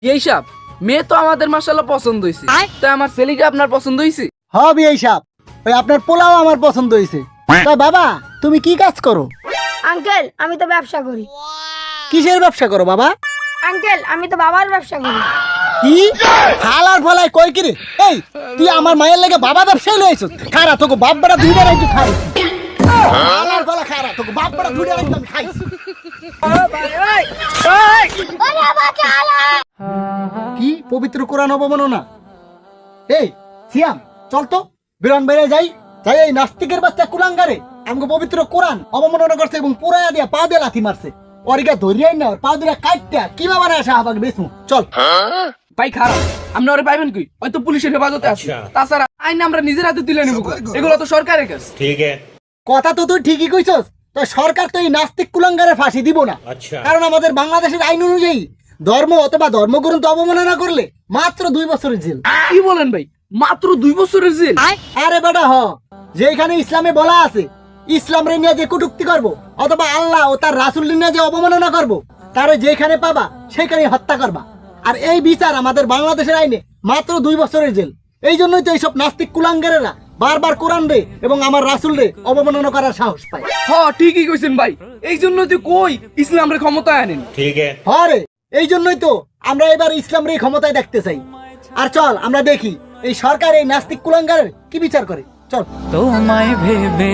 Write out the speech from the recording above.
এই সাহেব, মেয়ে তো আমাদের মাশাআল্লাহ পছন্দ হয়েছে, তাই আমার ছেলেকে আপনার পছন্দ হয়েছে? হবি এই সাপ, ওই আপনার পোলাও আমার পছন্দ হয়েছে। তা বাবা তুমি কি কাজ করো? আঙ্কেল আমি তো ব্যবসা করি। কিসের ব্যবসা করো বাবা? আঙ্কেল আমি তো বাবার ব্যবসা করি। কি হালার ফলায় কই কিরে? এই তুই আমার মায়ের লাগে বাবা ব্যবসায় লইছ? খারা তোকে বাপ বেটা দুইবার আইছি খাই। হালার ফলা খারা তোকে বাপ বেটা দুইবার আইছি আমি খাইছি। কি পবিত্র কোরআন অবমাননা? এই সিয়াম চল তো বিরান বাইরে যাই যাই। এই নাস্তিকের বাচ্চা কুলাঙ্গারে আমাকে পবিত্র কোরআন অবমাননা করছে এবং পুরায়া দিয়া পা দিয়ে লাথি মারছে। ওরিকা ধরিয়াই না, ওর পা দুটা কাটটা কিভাবে না শাহবাগ বেসমু। চল ভাই খারাপ, আপনি ওরে পাইবেন কই? হয়তো পুলিশের হেফাজতে আছে। তাছাড়া আইন আমরা নিজের হাতে তুলে নেব, এগুলো তো সরকারের কাজ। কথা তো তুই ঠিকই কইছস, তো সরকার তো এই নাস্তিক কুলাঙ্গারে ফাঁসি দিব না। কারণ আমাদের বাংলাদেশের আইন অনুযায়ী ধর্ম অথবা ধর্মগ্রন্থ অবমাননা করলে মাত্র 2 বছরের জেল। কি বলেন ভাই, মাত্র 2 বছরের জেল? আরে বেটা হ, যেখানে ইসলামে বলা আছে ইসলাম রে নিয়ে যে কটূক্তি করব অথবা আল্লাহ ও তার রাসূল নিয়ে যে অবমাননা করব, তারে যেখানে পাবা সেখানে হত্যা করবা। আর এই বিচার আমাদের বাংলাদেশের আইনে মাত্র 2 বছরের জেল। এই জন্যই তো এইসব নাস্তিক কুলাঙ্গারেরা বারবার কোরআন রে এবং আমার রাসূল রে অবমাননা করার সাহস পায়। হ্যাঁ ঠিকই কইছেন ভাই, এই জন্য তো কই ইসলাম রে ক্ষমতায় আনেন। হরে এই জন্যই তো আমরা এবার ইসলাম রে ক্ষমতায় দেখতে চাই। আর চল আমরা দেখি এই সরকার এই নাস্তিক কুলাঙ্গারের কি বিচার করে। চল। তোমায় ভেবে